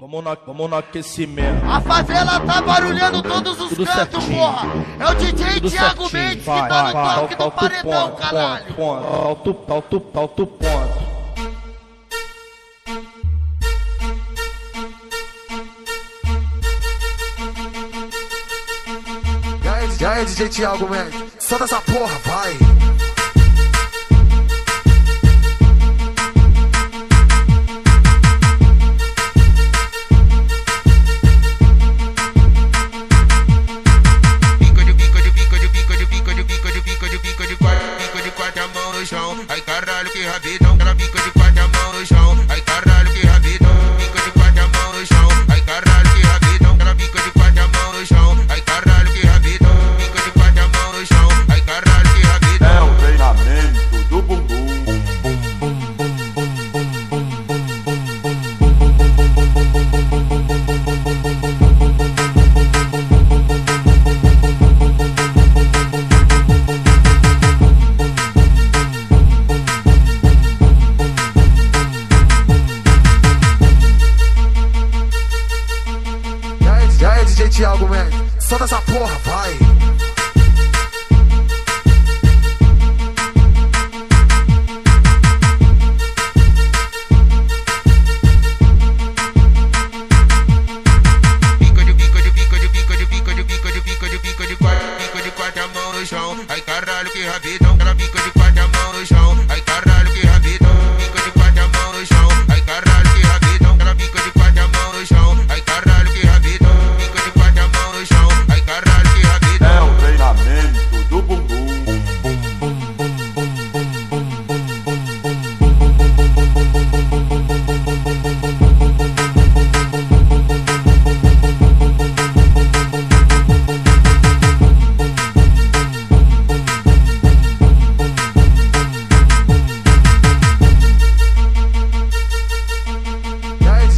Vamos no aquecimento. A favela tá barulhando todos os Tudo cantos, certinho. porra. É o DJ Tudo Thiago certinho. Mendes que tá no toque do paredão, caralho. Alto ponto. E aí, DJ Thiago Mendes, solta essa porra, vai! Bico de quatro, a mão no chão. Ai caralho, que rabidão. Ela bico de quatro, a mão no chão. Ai caralho, que rabidão. Bico de quatro, a mão no chão. Ai caralho, que rabidão. Ela bico de quatro, a mão no chão. Ai caralho, que rabidão. Bico de quatro, a mão no chão. Ai caralho, que rabidão. É o treinamento do bumbum. E aí, DJ Thiago Mendes, solta essa porra, vai! Bico de quatro, a mão no chão. Ai caralho, que rabidão. Ela bico de quatro, a mão no chão. Ai caralho, que rabidão. Bico de quatro, a mão no chão. Ai caralho, que rabidão. Ela bico de quatro, a mão no chão. Ai caralho, que rabidão. Bico de quatro, a mão no chão. Ai caralho, que rabidão. É o treinamento do bumbum.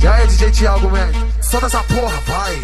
E aí, DJ Thiago Mendes, solta essa porra, vai!